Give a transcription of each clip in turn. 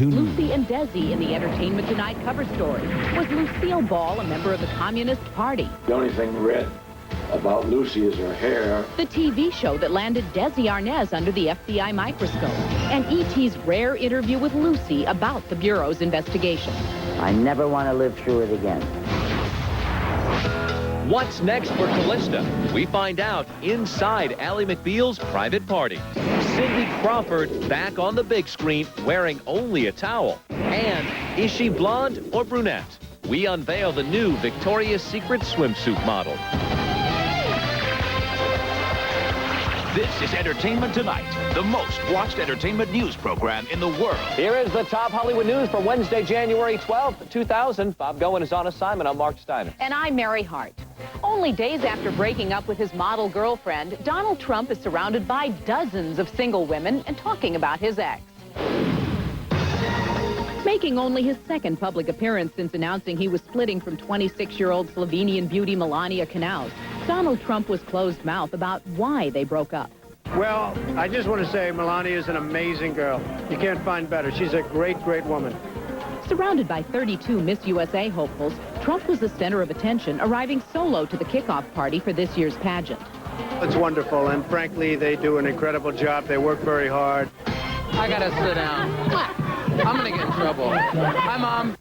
Lucy and Desi in the Entertainment Tonight cover story. Was Lucille Ball a member of the Communist Party? The only thing red about Lucy is her hair. The TV show that landed Desi Arnaz under the FBI microscope. And E.T.'s rare interview with Lucy about the Bureau's investigation. I never want to live through it again. What's next for Callista? We find out inside Ally McBeal's private party. Cindy Crawford back on the big screen wearing only a towel. And is she blonde or brunette? We unveil the new Victoria's Secret swimsuit model. This is Entertainment Tonight, the most watched entertainment news program in the world. Here is the top Hollywood news for Wednesday, January 12th, 2000. Bob Goen is on assignment. I'm Mark Steiner. And I'm Mary Hart. Only days after breaking up with his model girlfriend, Donald Trump is surrounded by dozens of single women and talking about his ex. Making only his second public appearance since announcing he was splitting from 26-year-old Slovenian beauty Melania Knauss, Donald Trump was closed-mouthed about why they broke up. Well, I just want to say Melania is an amazing girl. You can't find better. She's a great, great woman. Surrounded by 32 Miss USA hopefuls, Trump was the center of attention, arriving solo to the kickoff party for this year's pageant. It's wonderful, and frankly, they do an incredible job. They work very hard. I gotta sit down. I'm gonna get in trouble. Hi, Mom.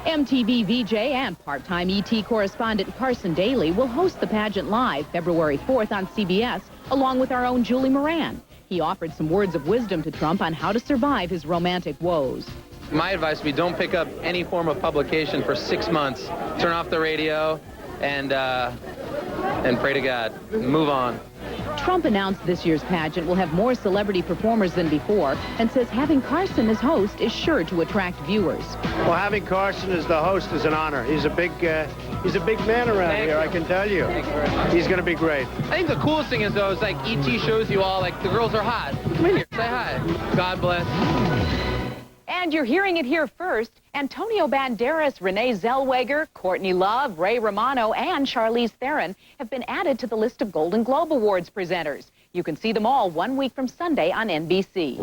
MTV VJ and part-time ET correspondent Carson Daly will host the pageant live February 4th on CBS, along with our own Julie Moran. He offered some words of wisdom to Trump on how to survive his romantic woes. My advice would be don't pick up any form of publication for 6 months. Turn off the radio and pray to God. Move on. Trump announced this year's pageant will have more celebrity performers than before and says having Carson as host is sure to attract viewers. Well, having Carson as the host is an honor. He's a big man around here, I can tell you. He's going to be great. I think the coolest thing is, though, is like E.T. shows you all, like, the girls are hot. Come in here, say hi. God bless. And you're hearing it here first. Antonio Banderas, Renee Zellweger, Courtney Love, Ray Romano, and Charlize Theron have been added to the list of Golden Globe Awards presenters. You can see them all 1 week from Sunday on NBC.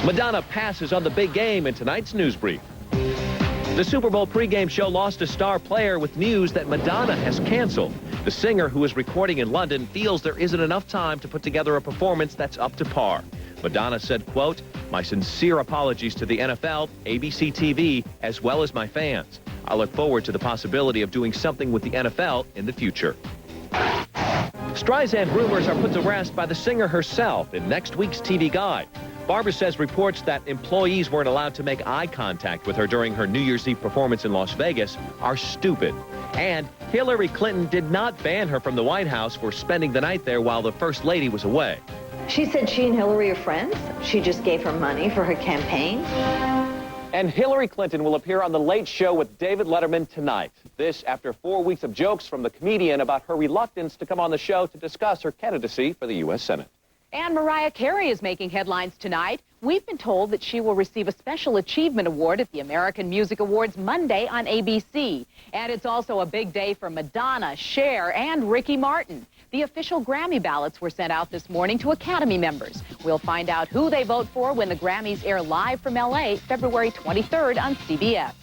Madonna passes on the big game in tonight's news brief. The Super Bowl pregame show lost a star player with news that Madonna has canceled. The singer, who is recording in London, feels there isn't enough time to put together a performance that's up to par. Madonna said, quote, "My sincere apologies to the NFL, ABC TV, as well as my fans. I look forward to the possibility of doing something with the NFL in the future." Streisand rumors are put to rest by the singer herself in next week's TV Guide. Barbara says reports that employees weren't allowed to make eye contact with her during her New Year's Eve performance in Las Vegas are stupid. And Hillary Clinton did not ban her from the White House for spending the night there while the First Lady was away. She said she and Hillary are friends. She just gave her money for her campaign. And Hillary Clinton will appear on The Late Show with David Letterman tonight. This after 4 weeks of jokes from the comedian about her reluctance to come on the show to discuss her candidacy for the U.S. Senate. And Mariah Carey is making headlines tonight. We've been told that she will receive a Special Achievement Award at the American Music Awards Monday on ABC. And it's also a big day for Madonna, Cher, and Ricky Martin. The official Grammy ballots were sent out this morning to Academy members. We'll find out who they vote for when the Grammys air live from L.A. February 23rd on CBS.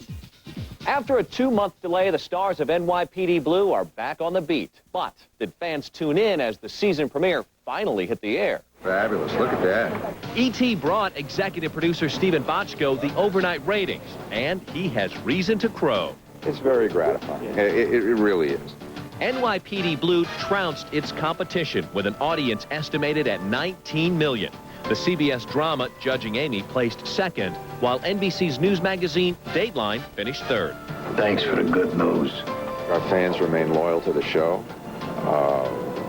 After a 2-month delay, the stars of NYPD Blue are back on the beat. But did fans tune in as the season premiere finally hit the air? Fabulous. Look at that. E.T. brought executive producer Stephen Bochco the overnight ratings, and he has reason to crow. It's very gratifying. It really is. NYPD Blue trounced its competition with an audience estimated at 19 million. The CBS drama Judging Amy placed second, while NBC's news magazine Dateline finished third. Thanks for the good news. Our fans remain loyal to the show,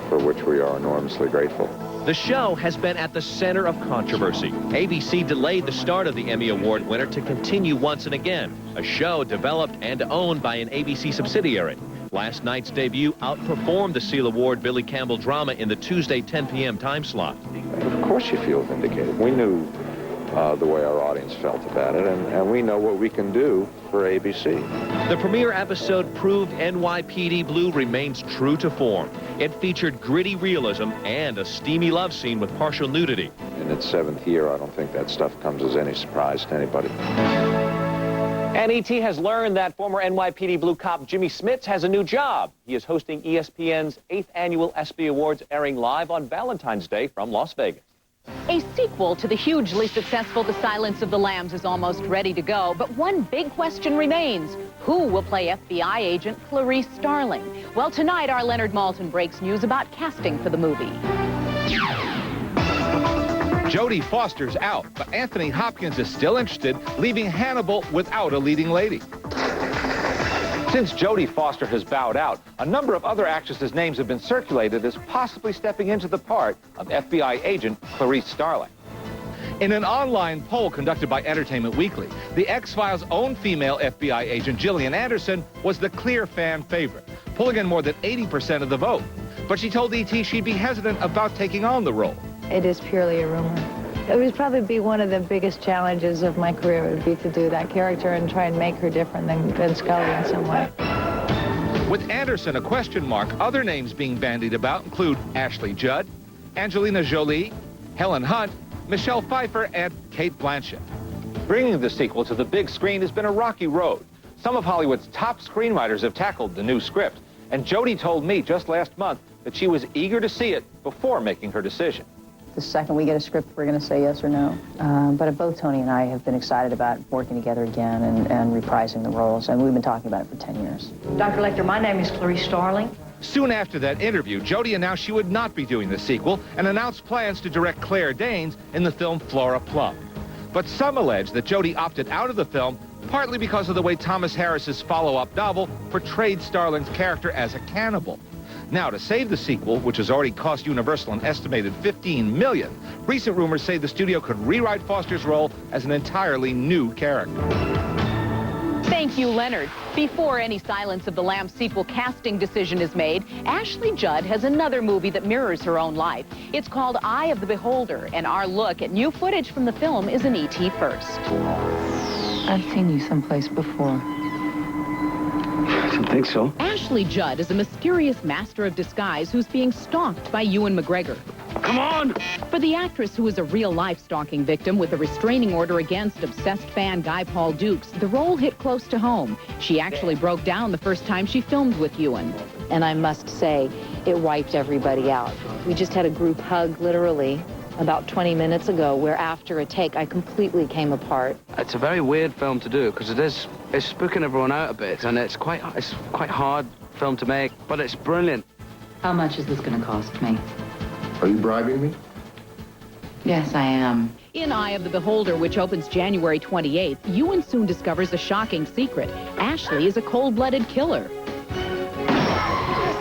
for which we are enormously grateful. The show has been at the center of controversy. ABC delayed the start of the Emmy Award winner to continue Once and Again, a show developed and owned by an ABC subsidiary. Last night's debut outperformed the Seal Award Billy Campbell drama in the Tuesday 10 p.m. time slot. Of course you feel vindicated. We knew the way our audience felt about it, and we know what we can do for ABC. The premiere episode proved NYPD Blue remains true to form. It featured gritty realism and a steamy love scene with partial nudity. in its 7th year. I don't think that stuff comes as any surprise to anybody. And E.T. has learned that former NYPD Blue cop Jimmy Smits has a new job. He is hosting ESPN's 8th annual ESPY Awards, airing live on Valentine's Day from Las Vegas. A sequel to the hugely successful The Silence of the Lambs is almost ready to go, but one big question remains. Who will play FBI agent Clarice Starling? Well, tonight our Leonard Maltin breaks news about casting for the movie. Jodie Foster's out, but Anthony Hopkins is still interested, leaving Hannibal without a leading lady. Since Jodie Foster has bowed out, a number of other actresses' names have been circulated as possibly stepping into the part of FBI agent Clarice Starling. In an online poll conducted by Entertainment Weekly, the X-Files' own female FBI agent, Gillian Anderson, was the clear fan favorite, pulling in more than 80% of the vote. But she told E.T. she'd be hesitant about taking on the role. It is purely a rumor. It would probably be one of the biggest challenges of my career, would be to do that character and try and make her different than Scully in some way. With Anderson a question mark, other names being bandied about include Ashley Judd, Angelina Jolie, Helen Hunt, Michelle Pfeiffer, and Cate Blanchett. Bringing the sequel to the big screen has been a rocky road. Some of Hollywood's top screenwriters have tackled the new script, and Jodie told me just last month that she was eager to see it before making her decision. The second we get a script, we're going to say yes or no. But both Tony and I have been excited about working together again and reprising the roles, and we've been talking about it for 10 years. Dr. Lecter, my name is Clarice Starling. Soon after that interview, Jodie announced she would not be doing the sequel and announced plans to direct Claire Danes in the film Flora Plum. But some allege that Jodie opted out of the film partly because of the way Thomas Harris's follow-up novel portrayed Starling's character as a cannibal. Now, to save the sequel, which has already cost Universal an estimated $15 million, recent rumors say the studio could rewrite Foster's role as an entirely new character. Thank you, Leonard. Before any Silence of the Lambs sequel casting decision is made, Ashley Judd has another movie that mirrors her own life. It's called Eye of the Beholder, and our look at new footage from the film is an E.T. first. I've seen you someplace before. I don't think so. Ashley Judd is a mysterious master of disguise who's being stalked by Ewan McGregor. Come on! For the actress who is a real-life stalking victim with a restraining order against obsessed fan Guy Paul Dukes, the role hit close to home. She actually broke down the first time she filmed with Ewan. And I must say, it wiped everybody out. We just had a group hug, literally, about 20 minutes ago, where after a take, I completely came apart. It's a very weird film to do because it's spooking everyone out a bit, and it's quite hard film to make, but it's brilliant. How much is this going to cost me? Are you bribing me? Yes, I am. In Eye of the Beholder, which opens January 28th, Ewan soon discovers a shocking secret. Ashley is a cold-blooded killer.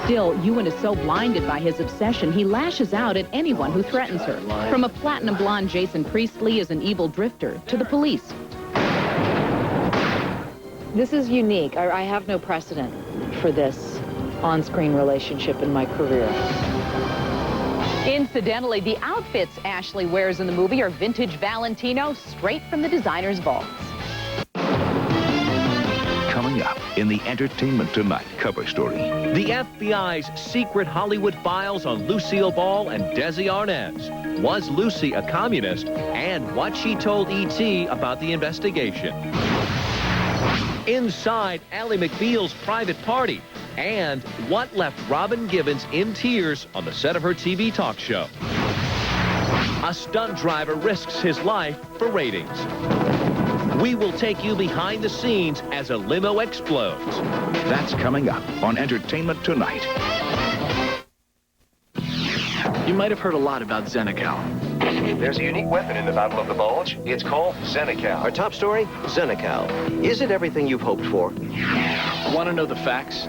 Still, Ewan is so blinded by his obsession, he lashes out at anyone who threatens her. From a platinum blonde Jason Priestley as an evil drifter to the police. This is unique. I have no precedent for this on-screen relationship in my career. Incidentally, the outfits Ashley wears in the movie are vintage Valentino, straight from the designer's vaults. Coming up in the Entertainment Tonight cover story. The FBI's secret Hollywood files on Lucille Ball and Desi Arnaz. Was Lucy a communist? And what she told E.T. about the investigation. Inside Ally McBeal's private party. And what left Robin Givens in tears on the set of her TV talk show. A stunt driver risks his life for ratings. We will take you behind the scenes as a limo explodes. That's coming up on Entertainment Tonight. You might have heard a lot about Xenical. There's a unique weapon in the Battle of the Bulge. It's called Xenical. Our top story, Xenical. Is it everything you've hoped for? Want to know the facts?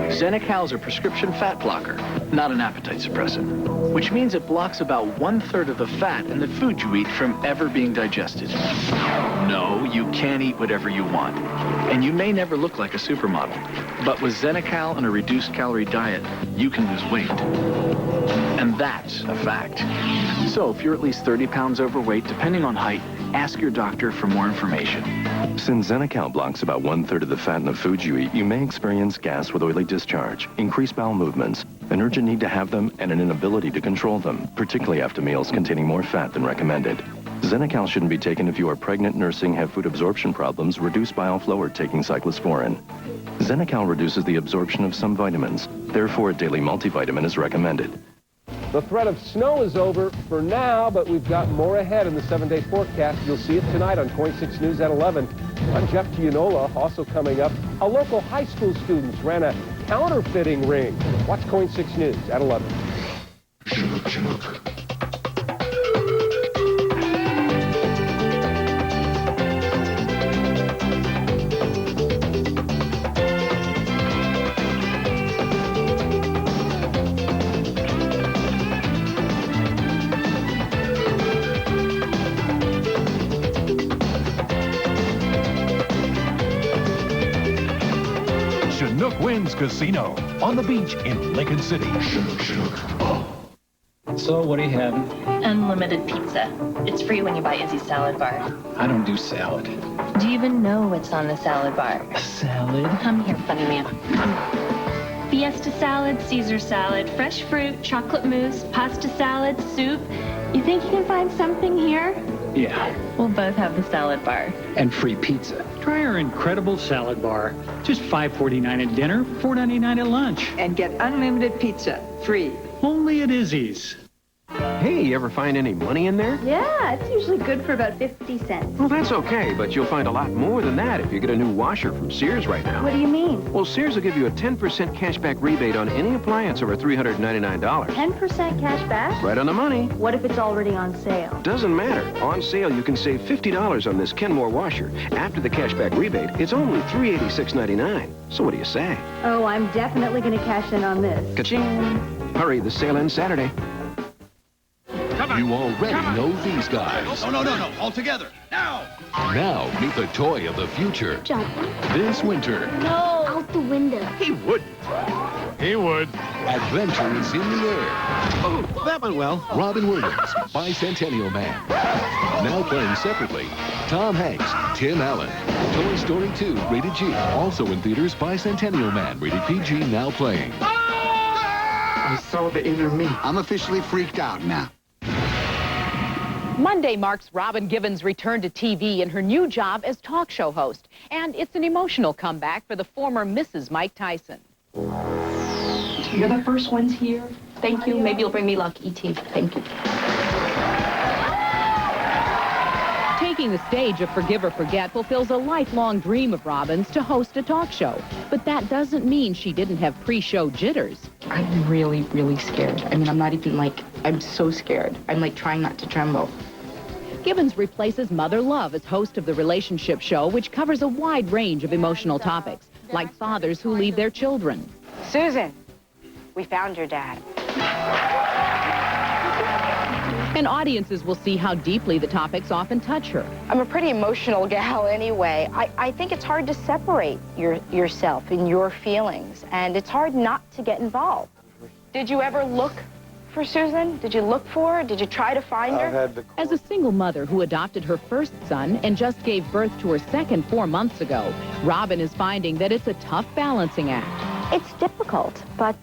Xenical is a prescription fat blocker, not an appetite suppressant, which means it blocks about 1/3 of the fat in the food you eat from ever being digested. No, you can't eat whatever you want, and you may never look like a supermodel, but with Xenical and a reduced calorie diet, you can lose weight. And that's a fact. So if you're at least 30 pounds overweight, depending on height, ask your doctor for more information. Since Xenical blocks about 1/3 of the fat in the foods you eat, you may experience gas with oily discharge, increased bowel movements, an urgent need to have them, and an inability to control them, particularly after meals containing more fat than recommended. Zenacal shouldn't be taken if you are pregnant, nursing, have food absorption problems, reduce bile flow, or taking cyclosporin. Zenacal reduces the absorption of some vitamins. Therefore, a daily multivitamin is recommended. The threat of snow is over for now, but we've got more ahead in the 7-day forecast. You'll see it tonight on 26 News at 11. I'm Jeff Gianola. Also coming up, how local high school students ran a counterfeiting ring. Watch Coin 6 News at 11. Chinook Winds Casino on the beach in Lincoln City. So, what are you having? Unlimited pizza. It's free when you buy Izzy's salad bar. I don't do salad. Do you even know what's on the salad bar? Salad? Come here, funny man. Fiesta salad, Caesar salad, fresh fruit, chocolate mousse, pasta salad, soup. You think you can find something here? Yeah. We'll both have the salad bar. And free pizza. Try our incredible salad bar. Just $5.49 at dinner, $4.99 at lunch. And get unlimited pizza, free. Only at Izzy's. Hey, you ever find any money in there? Yeah, it's usually good for about 50 cents. Well, that's okay, but you'll find a lot more than that if you get a new washer from Sears right now. What do you mean? Well, Sears will give you a 10% cashback rebate on any appliance over $399. 10% cash back? Right on the money. What if it's already on sale? Doesn't matter. On sale, you can save $50 on this Kenmore washer. After the cashback rebate, it's only $386.99. So what do you say? Oh, I'm definitely going to cash in on this. Ka-ching! Hurry, the sale ends Saturday. You already know these guys. No, all together, now! Now, meet the toy of the future. Jumping? This winter. No! Out the window. He wouldn't. He would. Adventures in the air. Oh, that went well. Robin Williams, Bicentennial Man. Now playing separately, Tom Hanks, Tim Allen. Toy Story 2, rated G. Also in theaters, Bicentennial Man, rated PG, now playing. I saw the inner me. I'm officially freaked out now. Monday marks Robin Givens' return to TV in her new job as talk show host. And it's an emotional comeback for the former Mrs. Mike Tyson. You're the first ones here. Thank you. Maybe you'll bring me luck, E.T. Thank you. Taking the stage of Forgive or Forget fulfills a lifelong dream of Robin's to host a talk show. But that doesn't mean she didn't have pre-show jitters. I'm really, really scared. I mean, I'm not even I'm so scared. I'm trying not to tremble. Givens replaces Mother Love as host of the relationship show, which covers a wide range of emotional topics, like fathers who leave their children. Susan, we found your dad. And audiences will see how deeply the topics often touch her. I'm a pretty emotional gal anyway. I think it's hard to separate yourself and your feelings, and it's hard not to get involved. Did you ever look for Susan? Did you look for her? Did you try to find her? As a single mother who adopted her first son and just gave birth to her second 4 months ago, Robin is finding that it's a tough balancing act. It's difficult, but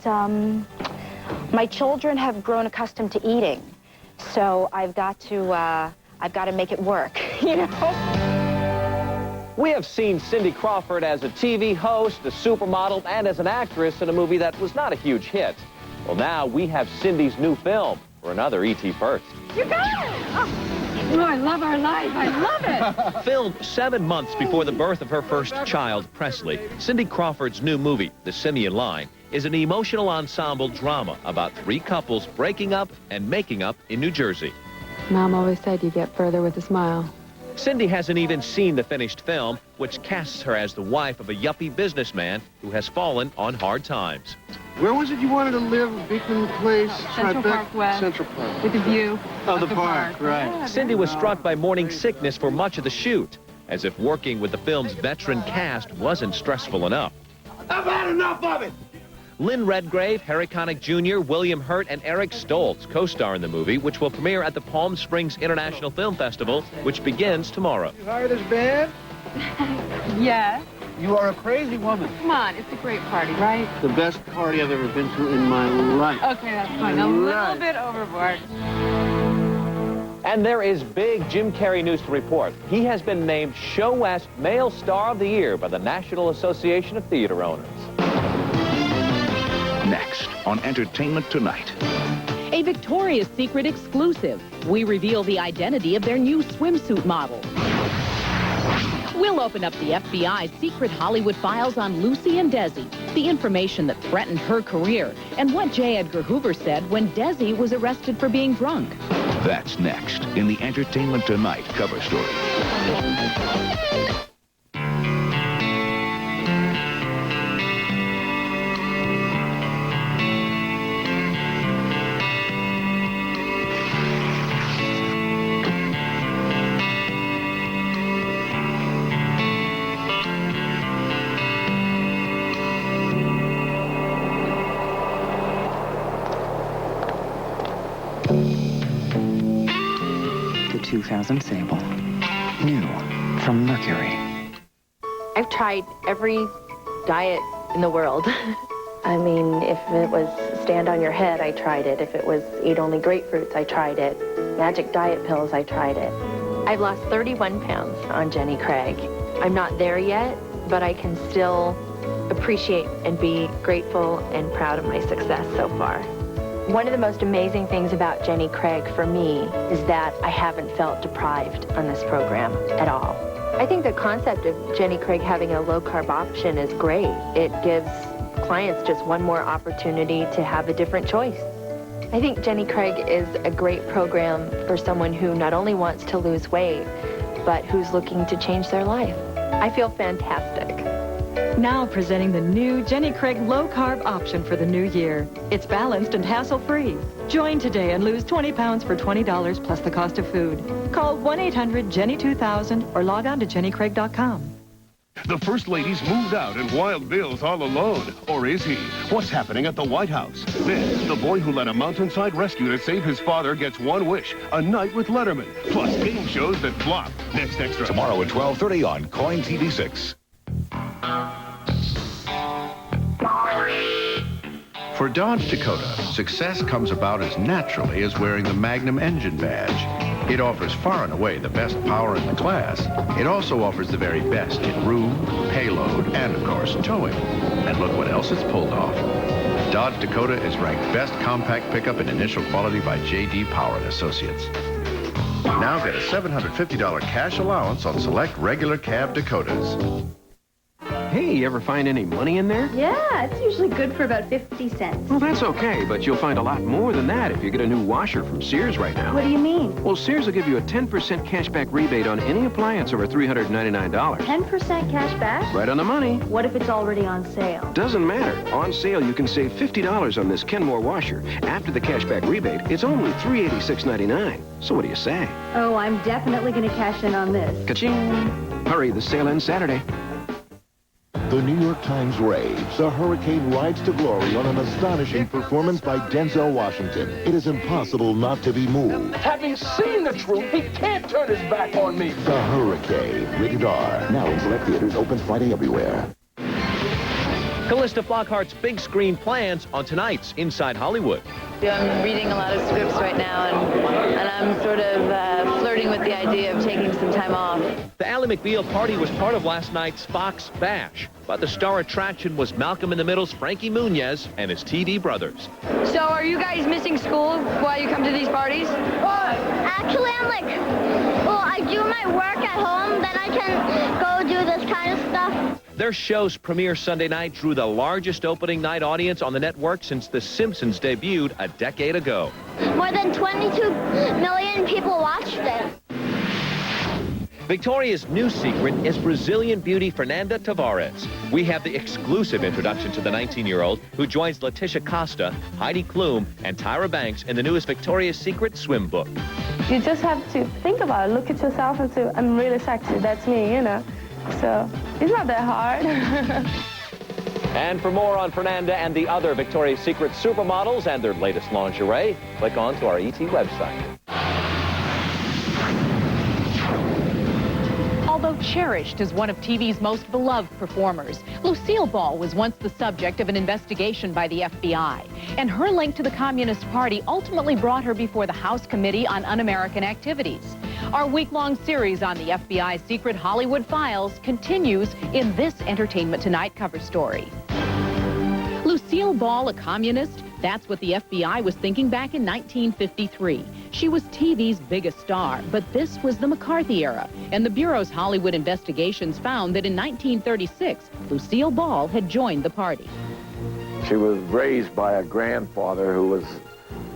my children have grown accustomed to eating. So I've got to make it work, you know? We have seen Cindy Crawford as a TV host, a supermodel, and as an actress in a movie that was not a huge hit. Well, now we have Cindy's new film for another E.T. first. You got it! Oh, I love our life. I love it. Filmed 7 months before the birth of her first child, Presley, Cindy Crawford's new movie, The Simian Line, is an emotional ensemble drama about 3 couples breaking up and making up in New Jersey. Mom always said you get further with a smile. Cindy hasn't even seen the finished film, which casts her as the wife of a yuppie businessman who has fallen on hard times. Where was it you wanted to live? Beekman Place? Central Park West. Central Park. With a view of the park, right. Yeah, Cindy was struck by morning sickness for much of the shoot, as if working with the film's veteran cast wasn't stressful enough. I've had enough of it! Lynn Redgrave, Harry Connick Jr., William Hurt, and Eric Stoltz co-star in the movie, which will premiere at the Palm Springs International Film Festival, which begins tomorrow. You hired this band? Yeah. You are a crazy woman. Come on, it's a great party, right? The best party I've ever been to in my life. Okay, that's fine. A little bit overboard. And there is big Jim Carrey news to report. He has been named Show West Male Star of the Year by the National Association of Theater Owners. Next on Entertainment Tonight. A Victoria's Secret exclusive. We reveal the identity of their new swimsuit model. We'll open up the FBI's secret Hollywood files on Lucy and Desi, the information that threatened her career, and what J. Edgar Hoover said when Desi was arrested for being drunk. That's next in the Entertainment Tonight cover story. The 2000 Sable. New from Mercury. I've tried every diet in the world. I mean, if it was stand on your head, I tried it. If it was eat only grapefruits, I tried it. Magic diet pills, I tried it. I've lost 31 pounds on Jenny Craig. I'm not there yet, but I can still appreciate and be grateful and proud of my success so far. One of the most amazing things about Jenny Craig for me is that I haven't felt deprived on this program at all. I think the concept of Jenny Craig having a low-carb option is great. It gives clients just one more opportunity to have a different choice. I think Jenny Craig is a great program for someone who not only wants to lose weight, but who's looking to change their life. I feel fantastic. Now presenting the new Jenny Craig low-carb option for the new year. It's balanced and hassle-free. Join today and lose 20 pounds for $20 plus the cost of food. Call 1-800-JENNY-2000 or log on to jennycraig.com. The First Lady's moved out and Wild Bill's all alone. Or is he? What's happening at the White House? Then, the boy who led a mountainside rescue to save his father gets one wish. A night with Letterman. Plus game shows that flop. Next Extra. Tomorrow at 12:30 on KOIN TV6. For Dodge Dakota, success comes about as naturally as wearing the Magnum engine badge. It offers far and away the best power in the class. It also offers the very best in room, payload, and of course, towing. And look what else it's pulled off. Dodge Dakota is ranked best compact pickup in initial quality by J.D. Power & Associates. Now get a $750 cash allowance on select regular cab Dakotas. Hey, you ever find any money in there? Yeah, it's usually good for about 50 cents. Well, that's okay, but you'll find a lot more than that if you get a new washer from Sears right now. What do you mean? Well, Sears will give you a 10% cashback rebate on any appliance over $399. 10% cash back? Right on the money. What if it's already on sale? Doesn't matter. On sale, you can save $50 on this Kenmore washer. After the cashback rebate, it's only $386.99. So what do you say? Oh, I'm definitely going to cash in on this. Ka-ching! Hurry, the sale ends Saturday. The New York Times raves. The hurricane rides to glory on an astonishing performance by Denzel Washington. It is impossible not to be moved. Having seen the truth, he can't turn his back on me. The Hurricane, rated R. Now in select theaters, open Friday everywhere. Callista Flockhart's big screen plans on tonight's Inside Hollywood. I'm reading a lot of scripts right now, and I'm sort of flirting with the idea of taking some time off. The Ally McBeal party was part of last night's Fox Bash, but the star attraction was Malcolm in the Middle's Frankie Muniz and his TD brothers. So are you guys missing school while you come to these parties? Actually, I'm like, well, I do my work at home, then I can go do this kind of stuff. Their show's premiere Sunday night drew the largest opening night audience on the network since The Simpsons debuted a decade ago. More than 22 million people watched it. Victoria's new secret is Brazilian beauty Fernanda Tavares. We have the exclusive introduction to the 19-year-old who joins Letitia Costa, Heidi Klum, and Tyra Banks in the newest Victoria's Secret swim book. You just have to think about it, look at yourself and say, I'm really sexy, that's me, you know. So it's not that hard. And for more on Fernanda and the other Victoria's Secret supermodels and their latest lingerie, click on to our ET website. Although cherished as one of TV's most beloved performers. Lucille Ball was once the subject of an investigation by the FBI, and her link to the Communist Party ultimately brought her before the House Committee on Un-American Activities. Our week-long series on the FBI's secret Hollywood files continues in this Entertainment Tonight cover story. Lucille Ball, a communist? That's what the FBI was thinking back in 1953. She was TV's biggest star, but this was the McCarthy era, and the Bureau's Hollywood investigations found that in 1936, Lucille Ball had joined the party. She was raised by a grandfather who was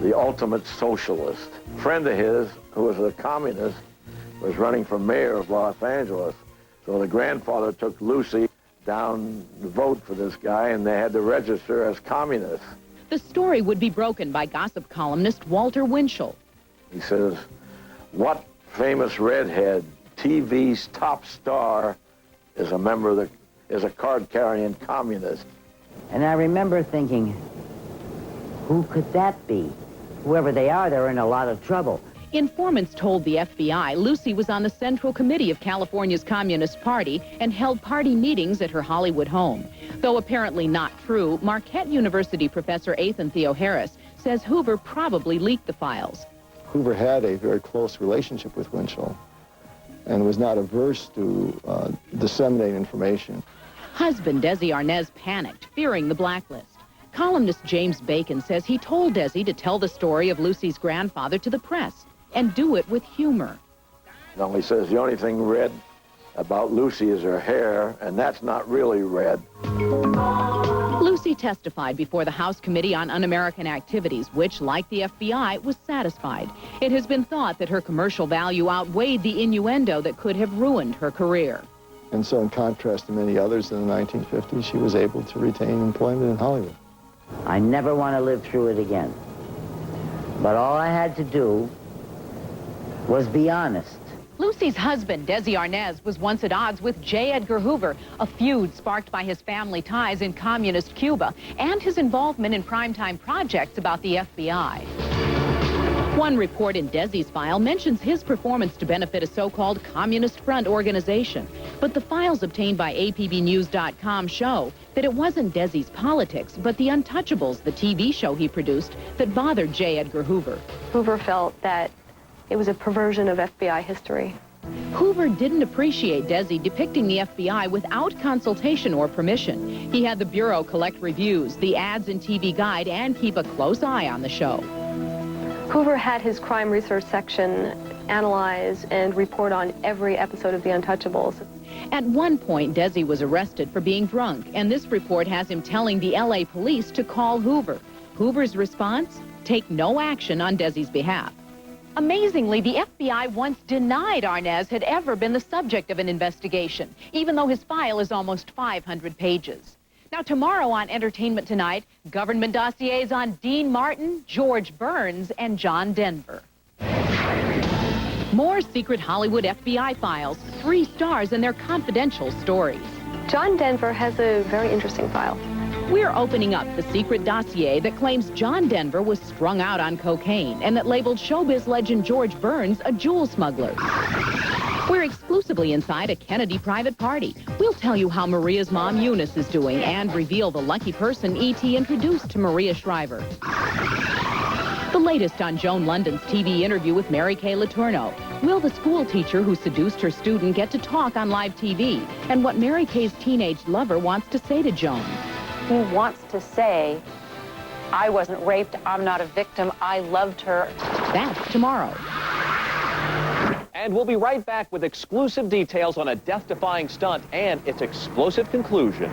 the ultimate socialist. A friend of his, who was a communist, was running for mayor of Los Angeles. So the grandfather took Lucy down to vote for this guy, and they had to register as communists. The story would be broken by gossip columnist Walter Winchell. He says, what famous redhead, TV's top star, is a member of is a card-carrying communist? And I remember thinking, who could that be? Whoever they are, they're in a lot of trouble. Informants told the FBI Lucy was on the Central Committee of California's Communist Party and held party meetings at her Hollywood home. Though apparently not true, Marquette University professor Ethan Theoharis says Hoover probably leaked the files. Hoover had a very close relationship with Winchell and was not averse to disseminating information. Husband Desi Arnaz panicked, fearing the blacklist. Columnist James Bacon says he told Desi to tell the story of Lucy's grandfather to the press and do it with humor. No, he says the only thing red about Lucy is her hair, and that's not really red. Lucy testified before the House Committee on Un-American Activities, which, like the FBI, was satisfied. It has been thought that her commercial value outweighed the innuendo that could have ruined her career. And so in contrast to many others in the 1950s, she was able to retain employment in Hollywood. I never want to live through it again. But all I had to do was be honest. Lucy's husband, Desi Arnaz, was once at odds with J. Edgar Hoover, a feud sparked by his family ties in communist Cuba and his involvement in primetime projects about the FBI. One report in Desi's file mentions his performance to benefit a so-called Communist Front organization. But the files obtained by APBnews.com show that it wasn't Desi's politics, but the Untouchables, the TV show he produced, that bothered J. Edgar Hoover. Hoover felt that it was a perversion of FBI history. Hoover didn't appreciate Desi depicting the FBI without consultation or permission. He had the Bureau collect reviews, the ads and TV guide, and keep a close eye on the show. Hoover had his crime research section analyze and report on every episode of The Untouchables. At one point, Desi was arrested for being drunk, and this report has him telling the LA police to call Hoover. Hoover's response? Take no action on Desi's behalf. Amazingly, the FBI once denied Arnaz had ever been the subject of an investigation, even though his file is almost 500 pages. Now, tomorrow on Entertainment Tonight, government dossiers on Dean Martin, George Burns, and John Denver. More secret Hollywood FBI files, 3 stars and their confidential stories. John Denver has a very interesting file. We're opening up the secret dossier that claims John Denver was strung out on cocaine and that labeled showbiz legend George Burns a jewel smuggler. We're exclusively inside a Kennedy private party. We'll tell you how Maria's mom Eunice is doing and reveal the lucky person E.T. introduced to Maria Shriver. The latest on Joan London's TV interview with Mary Kay Letourneau. Will the school teacher who seduced her student get to talk on live TV? And what Mary Kay's teenage lover wants to say to Joan. He wants to say, I wasn't raped, I'm not a victim, I loved her. That's tomorrow. And we'll be right back with exclusive details on a death-defying stunt and its explosive conclusion.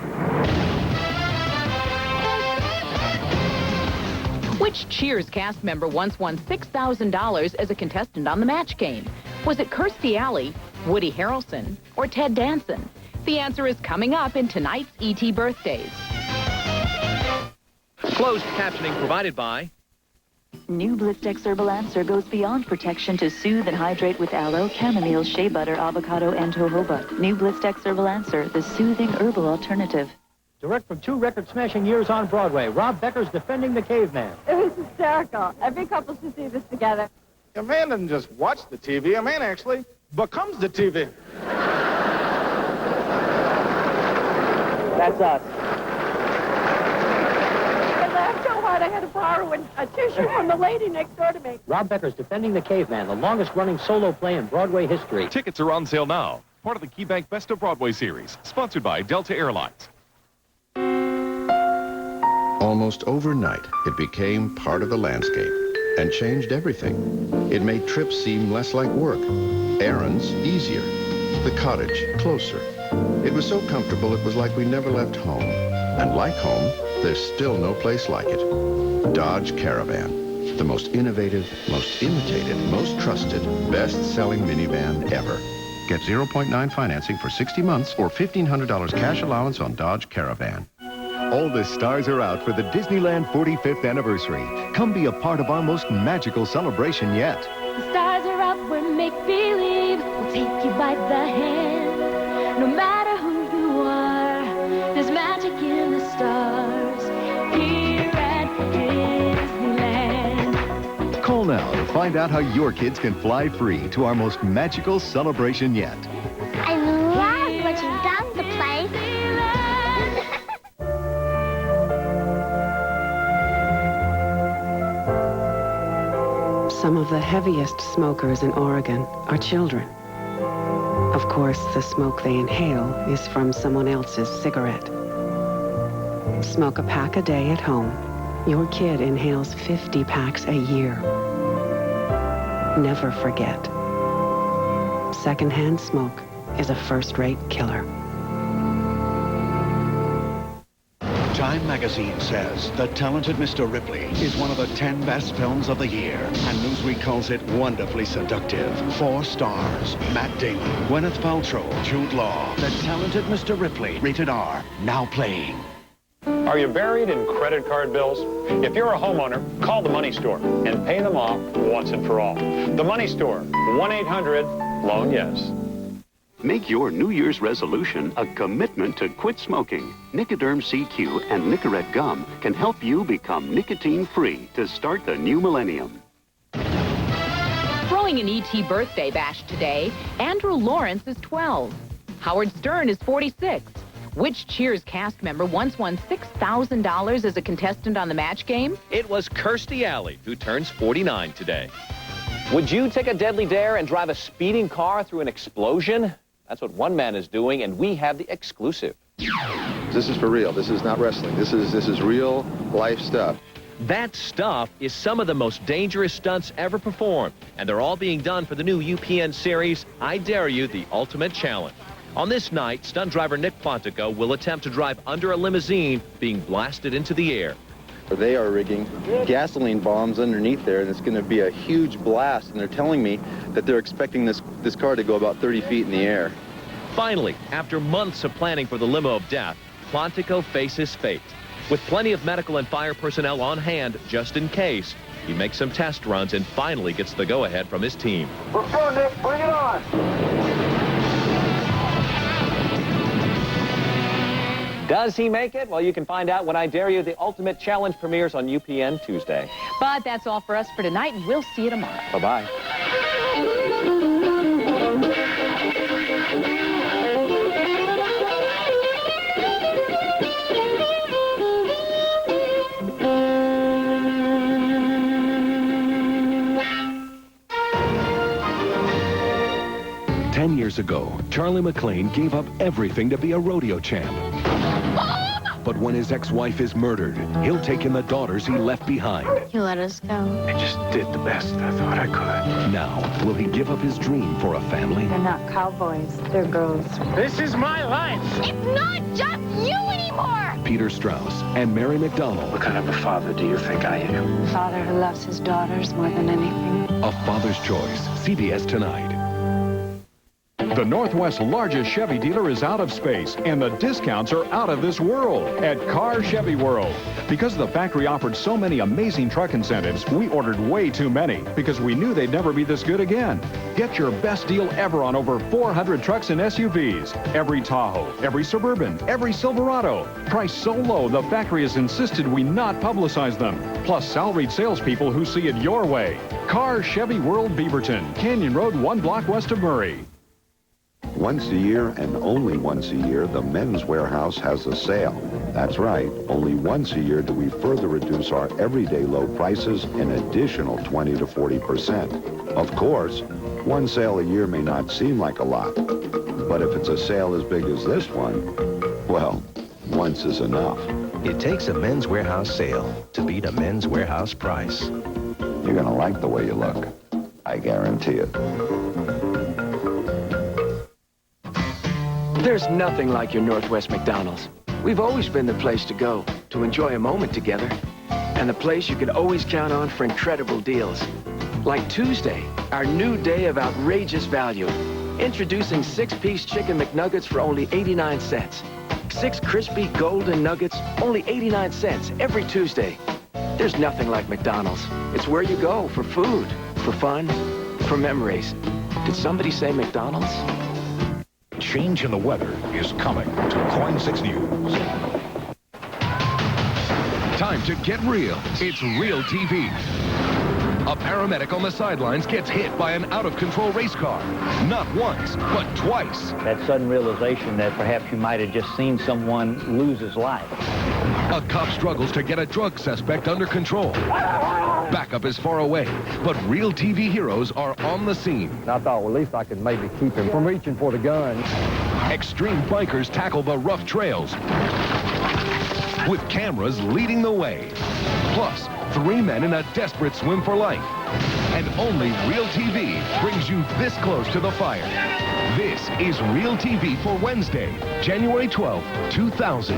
Which Cheers cast member once won $6,000 as a contestant on the Match Game? Was it Kirstie Alley, Woody Harrelson, or Ted Danson? The answer is coming up in tonight's E.T. Birthdays. Closed captioning provided by... New Blistex Herbal Answer goes beyond protection to soothe and hydrate with aloe, chamomile, shea butter, avocado, and jojoba. New Blistex Herbal Answer, the soothing herbal alternative. Direct from 2 record-smashing years on Broadway, Rob Becker's Defending the Caveman. It was hysterical. Every couple should see this together. A man doesn't just watch the TV. A man actually becomes the TV. That's us. I laughed so hard I had to borrow a tissue from the lady next door to me. Rob Becker's Defending the Caveman, the longest-running solo play in Broadway history. Tickets are on sale now. Part of the KeyBank Best of Broadway series, sponsored by Delta Airlines. Almost overnight, it became part of the landscape and changed everything. It made trips seem less like work, errands easier, the cottage closer. It was so comfortable it was like we never left home. And like home, there's still no place like it. Dodge Caravan, the most innovative, most imitated, most trusted, best-selling minivan ever. Get 0.9 financing for 60 months or $1,500 cash allowance on Dodge Caravan. All the stars are out for the Disneyland 45th anniversary. Come be a part of our most magical celebration yet. The stars are up, we're make-believe. We'll take you by the hand. No matter who you are, there's magic in the stars. Here at Disneyland. Call now to find out how your kids can fly free to our most magical celebration yet. I love what you've done to play. Some of the heaviest smokers in Oregon are children. Of course, the smoke they inhale is from someone else's cigarette. Smoke a pack a day at home. Your kid inhales 50 packs a year. Never forget. Secondhand smoke is a first-rate killer. Time magazine says The Talented Mr. Ripley is one of the 10 best films of the year, and Newsweek calls it wonderfully seductive. 4 stars. Matt Damon, Gwyneth Paltrow, Jude Law. The Talented Mr. Ripley, rated R, now playing. Are you buried in credit card bills? If you're a homeowner, call the Money Store and pay them off once and for all. The Money Store, 1-800-LOAN-YES. Make your New Year's resolution a commitment to quit smoking. Nicoderm CQ and Nicorette Gum can help you become nicotine-free to start the new millennium. Throwing an E.T. birthday bash today, Andrew Lawrence is 12. Howard Stern is 46. Which Cheers cast member once won $6,000 as a contestant on the Match Game? It was Kirstie Alley, who turns 49 today. Would you take a deadly dare and drive a speeding car through an explosion? That's what one man is doing, and we have the exclusive. This is for real. This is not wrestling. This is real life stuff. That stuff is some of the most dangerous stunts ever performed, and they're all being done for the new UPN series, I Dare You, The Ultimate Challenge. On this night, stunt driver Nick Quantico will attempt to drive under a limousine being blasted into the air. They are rigging gasoline bombs underneath there, and it's going to be a huge blast, and they're telling me that they're expecting this car to go about 30 feet in the air. Finally, after months of planning for the limo of death, Quantico faces fate. With plenty of medical and fire personnel on hand just in case, he makes some test runs and finally gets the go-ahead from his team. Let's go, Nick. Bring it on. Does he make it? Well, you can find out when I Dare You, The Ultimate Challenge premieres on UPN Tuesday. But that's all for us for tonight, and we'll see you tomorrow. Bye-bye. 10 years ago, Charlie McLean gave up everything to be a rodeo champ. But when his ex-wife is murdered, he'll take in the daughters he left behind. You let us go. I just did the best I thought I could. Now, will he give up his dream for a family? They're not cowboys, they're girls. This is my life. It's not just you anymore! Peter Strauss and Mary McDonnell. What kind of a father do you think I am? A father who loves his daughters more than anything. A Father's Choice, CBS tonight. The Northwest's largest Chevy dealer is out of space, and the discounts are out of this world at Car Chevy World. Because the factory offered so many amazing truck incentives, we ordered way too many because we knew they'd never be this good again. Get your best deal ever on over 400 trucks and SUVs. Every Tahoe, every Suburban, every Silverado. Priced so low, the factory has insisted we not publicize them. Plus salaried salespeople who see it your way. Car Chevy World Beaverton, Canyon Road, 1 block west of Murray. Once a year and only once a year, the Men's Warehouse has a sale. That's right, only once a year do we further reduce our everyday low prices an additional 20 to 40%. Of course, one sale a year may not seem like a lot, but if it's a sale as big as this one, well, once is enough. It takes a Men's Warehouse sale to beat a Men's Warehouse price. You're gonna like the way you look. I guarantee it. There's nothing like your Northwest McDonald's. We've always been the place to go to enjoy a moment together, and the place you can always count on for incredible deals. Like Tuesday, our new day of outrageous value. Introducing 6-piece chicken McNuggets for only 89 cents. 6 crispy golden nuggets, only 89 cents every Tuesday. There's nothing like McDonald's. It's where you go for food, for fun, for memories. Did somebody say McDonald's? Change in the weather is coming to KOIN 6 News. Time to get real. It's Real TV. A paramedic on the sidelines gets hit by an out-of-control race car. Not once, but twice. That sudden realization that perhaps you might have just seen someone lose his life. A cop struggles to get a drug suspect under control. Backup is far away, but Real TV heroes are on the scene. I thought, well, at least I could maybe keep him from reaching for the gun. Extreme bikers tackle the rough trails, with cameras leading the way. Plus, 3 men in a desperate swim for life. And only Real TV brings you this close to the fire. This is Real TV for Wednesday, January 12th, 2000.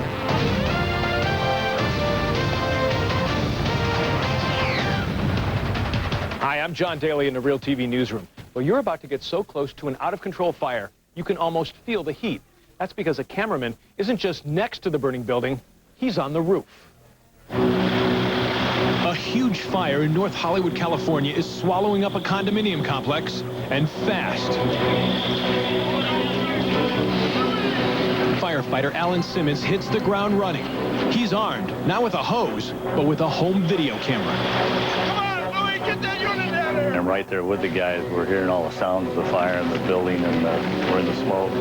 Hi, I'm John Daly in the Real TV newsroom. Well, you're about to get so close to an out-of-control fire, you can almost feel the heat. That's because a cameraman isn't just next to the burning building, he's on the roof. A huge fire in North Hollywood, California is swallowing up a condominium complex, and fast. Firefighter Alan Simmons hits the ground running. He's armed, not with a hose, but with a home video camera. I'm right there with the guys. We're hearing all the sounds of the fire in the building, and we're in the smoke.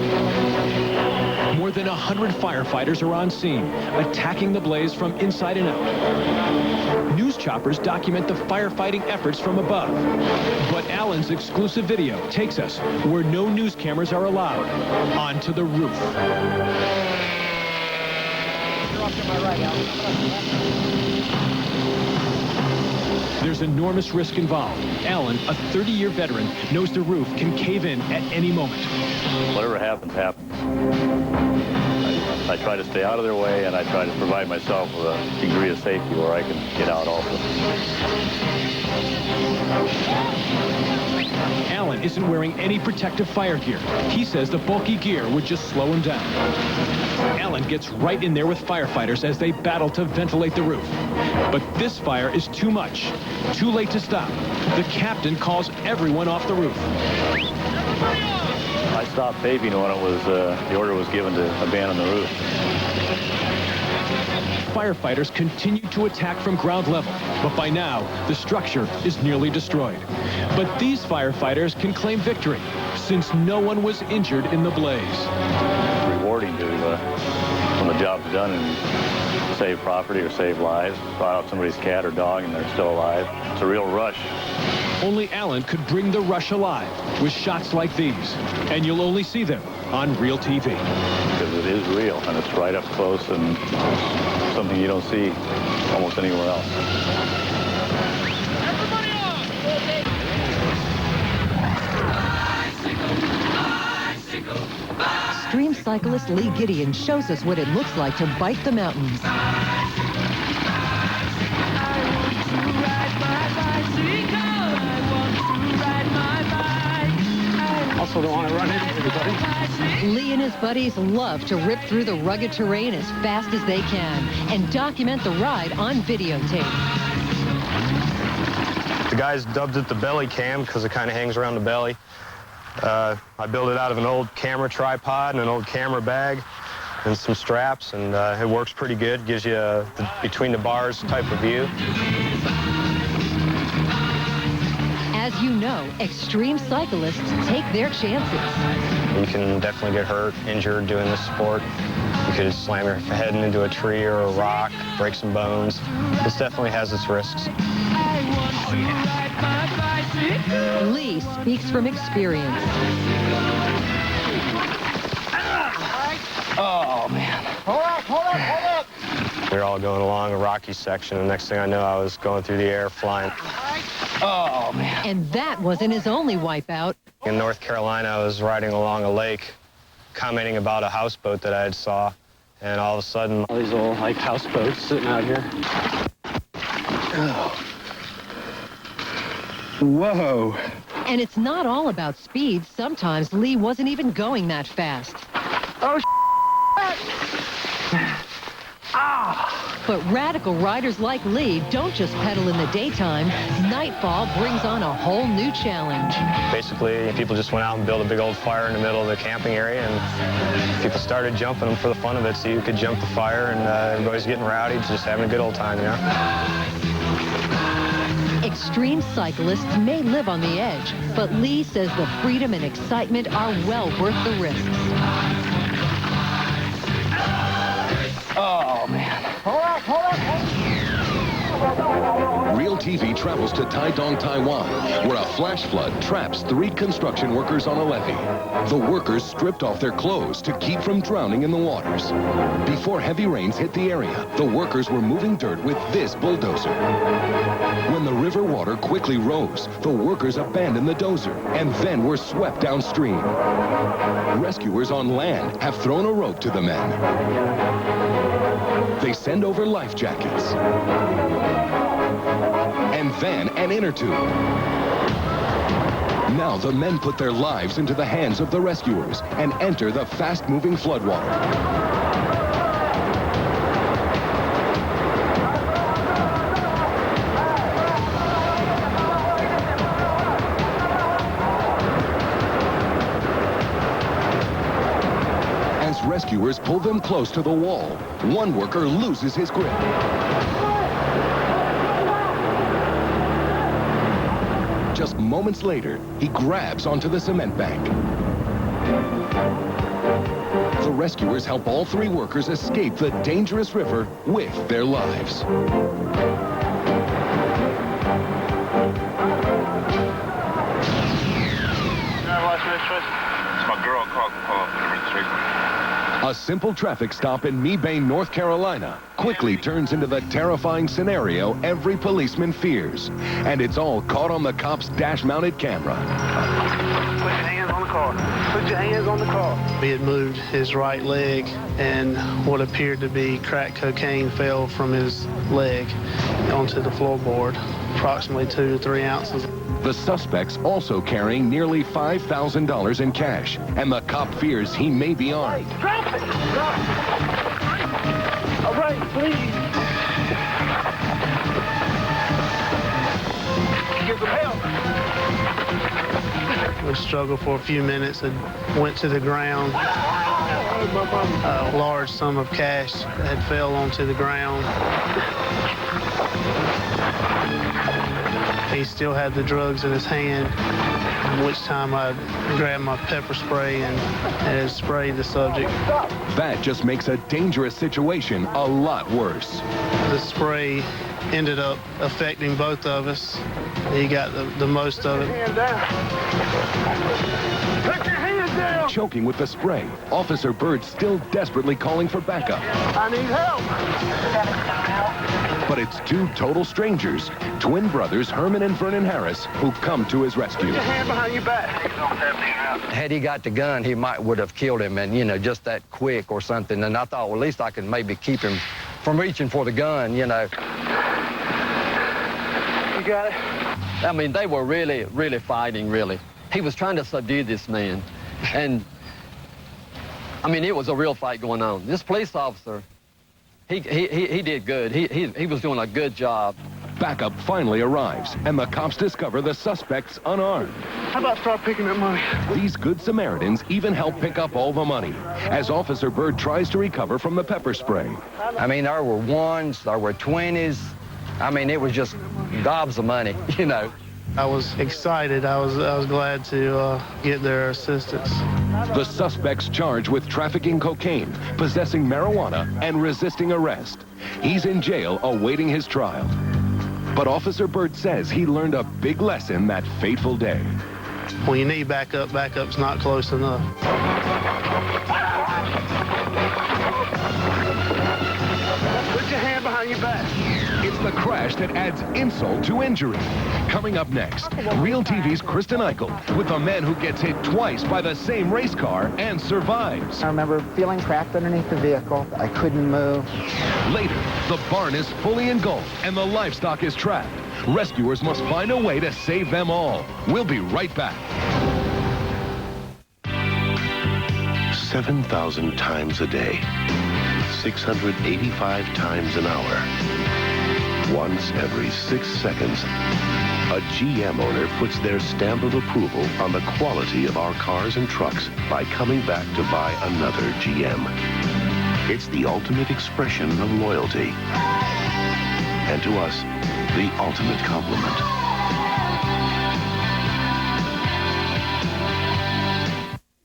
More than 100 firefighters are on scene, attacking the blaze from inside and out. News choppers document the firefighting efforts from above. But Alan's exclusive video takes us where no news cameras are allowed, onto the roof. You're off to my right, Alan. There's enormous risk involved. Alan, a 30-year veteran, knows the roof can cave in at any moment. Whatever happens, happens. I try to stay out of their way, and I try to provide myself with a degree of safety where I can get out also. Alan isn't wearing any protective fire gear. He says the bulky gear would just slow him down. Alan gets right in there with firefighters as they battle to ventilate the roof. But this fire is too much. Too late to stop. The captain calls everyone off the roof. I stopped paving when it was the order was given to abandon the roof. Firefighters continue to attack from ground level, but by now, the structure is nearly destroyed. But these firefighters can claim victory, since no one was injured in the blaze. It's rewarding to, when the job's done and save property or save lives, brought out somebody's cat or dog and they're still alive. It's a real rush. Only Alan could bring the rush alive with shots like these, and you'll only see them on Real TV. Because it is real, and it's right up close, and something you don't see almost anywhere else. Extreme cyclist Lee Gideon shows us what it looks like to bike the mountains. Also don't want to run into everybody. Lee and his buddies love to rip through the rugged terrain as fast as they can and document the ride on videotape. The guys dubbed it the belly cam because it kind of hangs around the belly. I built it out of an old camera tripod and an old camera bag and some straps, and it works pretty good. Gives you a between the bars type of view. As you know, extreme cyclists take their chances. You can definitely get hurt, injured doing this sport. You could slam your head into a tree or a rock, break some bones. This definitely has its risks. Lee speaks from experience. Oh, man. Hold up. We were all going along a rocky section, and next thing I know, I was going through the air, flying. Oh, man. And that wasn't his only wipeout. In North Carolina, I was riding along a lake, commenting about a houseboat that I had saw, and all of a sudden, all these old, like, houseboats sitting out here. Oh. Whoa. And it's not all about speed. Sometimes Lee wasn't even going that fast. Oh, But radical riders like Lee don't just pedal in the daytime. Nightfall brings on a whole new challenge. Basically, people just went out and built a big old fire in the middle of the camping area, and people started jumping them for the fun of it, so you could jump the fire, and everybody's getting rowdy, just having a good old time, you know? Extreme cyclists may live on the edge, but Lee says the freedom and excitement are well worth the risks. Oh, man. Real TV travels to Taidong, Taiwan, where a flash flood traps 3 construction workers on a levee. The workers stripped off their clothes to keep from drowning in the waters. Before heavy rains hit the area, the workers were moving dirt with this bulldozer. When the river water quickly rose, the workers abandoned the dozer and then were swept downstream. Rescuers on land have thrown a rope to the men. They send over life jackets. And then an inner tube. Now the men put their lives into the hands of the rescuers and enter the fast-moving floodwater. As rescuers pull them close to the wall, one worker loses his grip. Just moments later, he grabs onto the cement bank. The rescuers help all 3 workers escape the dangerous river with their lives. It's my girl called A simple traffic stop in Mebane, North Carolina, quickly turns into the terrifying scenario every policeman fears. And it's all caught on the cop's dash-mounted camera. Put your hands on the car. Put your hands on the car. He had moved his right leg, and what appeared to be crack cocaine fell from his leg onto the floorboard, approximately 2 to 3 ounces. The suspect's also carrying nearly $5,000 in cash, and the cop fears he may be armed. Drop it! Drop it! All right, please. Give them help. We struggled for a few minutes and went to the ground. A large sum of cash had fell onto the ground. He still had the drugs in his hand, at which time I grabbed my pepper spray and had sprayed the subject. That just makes a dangerous situation a lot worse. The spray ended up affecting both of us. He got the most of it. Put your hands down! Choking with the spray, Officer Bird still desperately calling for backup. I need help! But it's 2 total strangers, twin brothers Herman and Vernon Harris, who come to his rescue. Put your hand behind your back. Had he got the gun, he would have killed him, and, you know, just that quick or something. And I thought, well, at least I could maybe keep him from reaching for the gun, you know. You got it? I mean, they were really, really fighting, really. He was trying to subdue this man. And, I mean, it was a real fight going on. This police officer, he did good. He was doing a good job. Backup finally arrives, and the cops discover the suspect's unarmed. How about start picking up money? These good Samaritans even help pick up all the money, as Officer Bird tries to recover from the pepper spray. I mean, there were 1s, there were 20s. I mean, it was just gobs of money, you know. I was excited. I was glad to get their assistance. The suspect's charged with trafficking cocaine, possessing marijuana, and resisting arrest. He's in jail awaiting his trial. But Officer Burt says he learned a big lesson that fateful day. When you need backup, backup's not close enough. Put your hand behind your back. It's the crash that adds insult to injury. Coming up next, Real TV's Kristen Eichel with a man who gets hit twice by the same race car and survives. I remember feeling trapped underneath the vehicle. I couldn't move. Later, the barn is fully engulfed and the livestock is trapped. Rescuers must find a way to save them all. We'll be right back. 7,000 times a day, 685 times an hour. Once every 6 seconds, a GM owner puts their stamp of approval on the quality of our cars and trucks by coming back to buy another GM. It's the ultimate expression of loyalty. And to us, the ultimate compliment.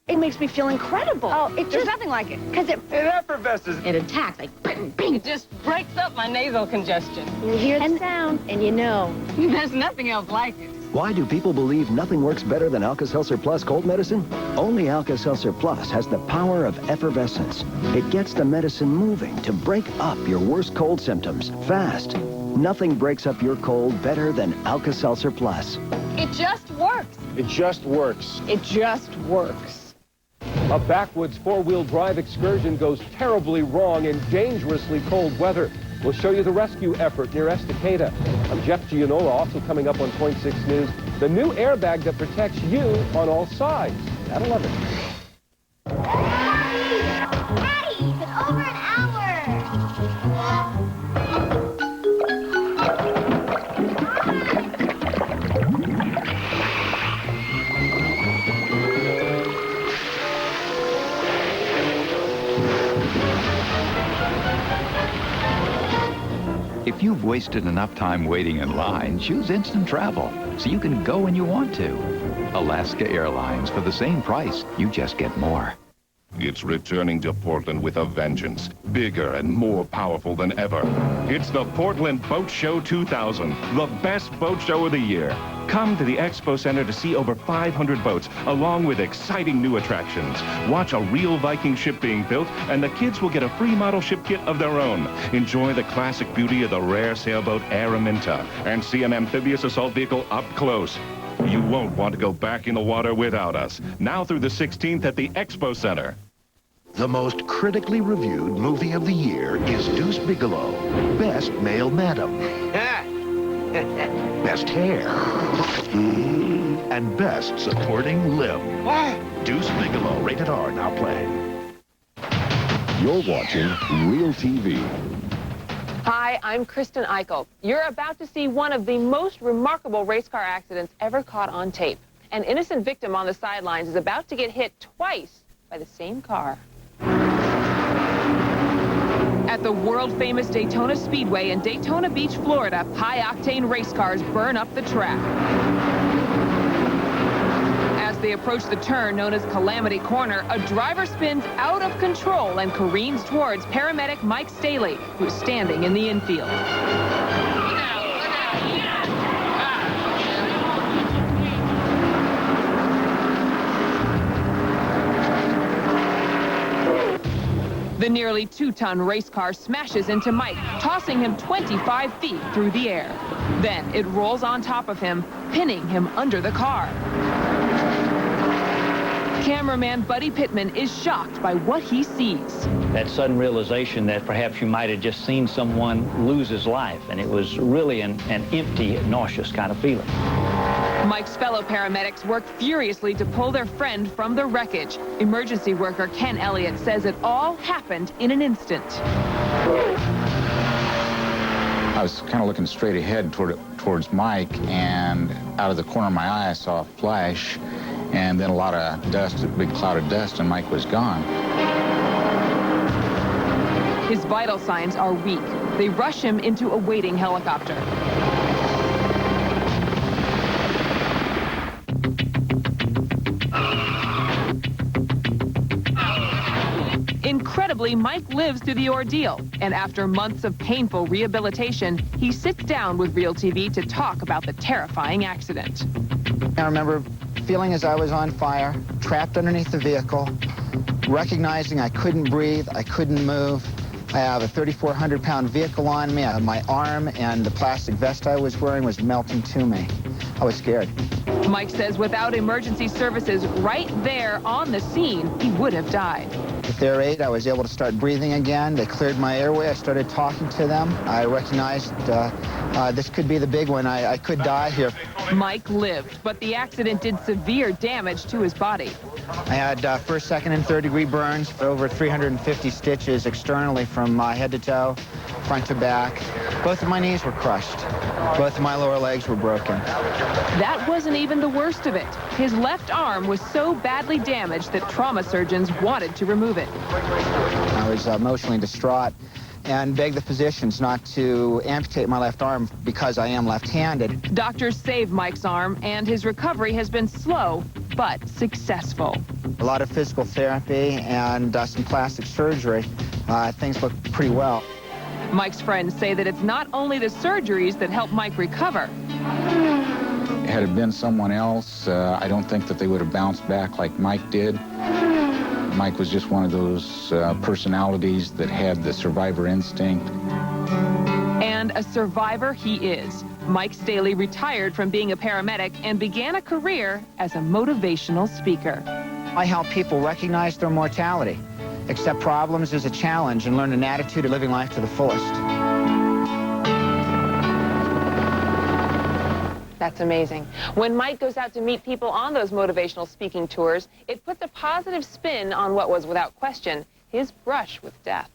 It makes me feel incredible. Oh, there's nothing like it. Because it effervesces. It attacks, like, bing, bing. It just breaks up my nasal congestion. You hear the sound, and you know. There's nothing else like it. Why do people believe nothing works better than Alka-Seltzer Plus cold medicine? Only Alka-Seltzer Plus has the power of effervescence. It gets the medicine moving to break up your worst cold symptoms fast. Nothing breaks up your cold better than Alka-Seltzer Plus. It just works. It just works. It just works. A backwoods four-wheel drive excursion goes terribly wrong in dangerously cold weather. We'll show you the rescue effort near Estacada. I'm Jeff Gianola, also coming up on Point 6 News. The new airbag that protects you on all sides at 11. Daddy, it's been over an hour. If you've wasted enough time waiting in line, choose Instant Travel so you can go when you want to. Alaska Airlines, for the same price, you just get more. It's returning to Portland with a vengeance, bigger and more powerful than ever. It's the Portland Boat Show 2000, the best boat show of the year. Come to the Expo Center to see over 500 boats, along with exciting new attractions. Watch a real Viking ship being built, and the kids will get a free model ship kit of their own. Enjoy the classic beauty of the rare sailboat Araminta, and see an amphibious assault vehicle up close. You won't want to go back in the water without us. Now through the 16th at the Expo Center. The most critically reviewed movie of the year is Deuce Bigalow, Best Male Madam, Best Hair, and Best Supporting Lip. Deuce Bigalow, rated R, now playing. You're watching Real TV. Hi, I'm Kristen Eichel. You're about to see one of the most remarkable race car accidents ever caught on tape. An innocent victim on the sidelines is about to get hit twice by the same car. At the world-famous Daytona Speedway in Daytona Beach, Florida, high-octane race cars burn up the track. As they approach the turn known as Calamity Corner, a driver spins out of control and careens towards paramedic Mike Staley, who's standing in the infield. The nearly 2-ton race car smashes into Mike, tossing him 25 feet through the air. Then it rolls on top of him, pinning him under the car. Cameraman Buddy Pittman is shocked by what he sees. That sudden realization that perhaps you might have just seen someone lose his life, and it was really an empty, nauseous kind of feeling. Mike's fellow paramedics worked furiously to pull their friend from the wreckage. Emergency worker Ken Elliott says it all happened in an instant. I was kind of looking straight ahead towards Mike, and out of the corner of my eye I saw a flash, and then a lot of dust, a big cloud of dust, and Mike was gone. His vital signs are weak. They rush him into a waiting helicopter. Incredibly, Mike lives through the ordeal, and after months of painful rehabilitation, he sits down with Real TV to talk about the terrifying accident. I remember feeling as I was on fire, trapped underneath the vehicle, recognizing I couldn't breathe, I couldn't move. I have a 3,400-pound vehicle on me. My arm and the plastic vest I was wearing was melting to me. I was scared. Mike says without emergency services right there on the scene, he would have died. With their aid, I was able to start breathing again. They cleared my airway. I started talking to them. I recognized this could be the big one. I could die here. Mike lived, but the accident did severe damage to his body. I had first, second, and third-degree burns, over 350 stitches externally from head to toe, front to back. Both of my knees were crushed. Both of my lower legs were broken. That wasn't even the worst of it. His left arm was so badly damaged that trauma surgeons wanted to remove it. I was emotionally distraught and begged the physicians not to amputate my left arm because I am left-handed. Doctors saved Mike's arm, and his recovery has been slow but successful. A lot of physical therapy and some plastic surgery. Things look pretty well. Mike's friends say that it's not only the surgeries that help Mike recover. Had it been someone else, I don't think that they would have bounced back like Mike did. Mike was just one of those personalities that had the survivor instinct. And a survivor he is. Mike Staley retired from being a paramedic and began a career as a motivational speaker. I help people recognize their mortality, accept problems as a challenge, and learn an attitude of living life to the fullest. That's amazing. When Mike goes out to meet people on those motivational speaking tours, it puts a positive spin on what was, without question, his brush with death.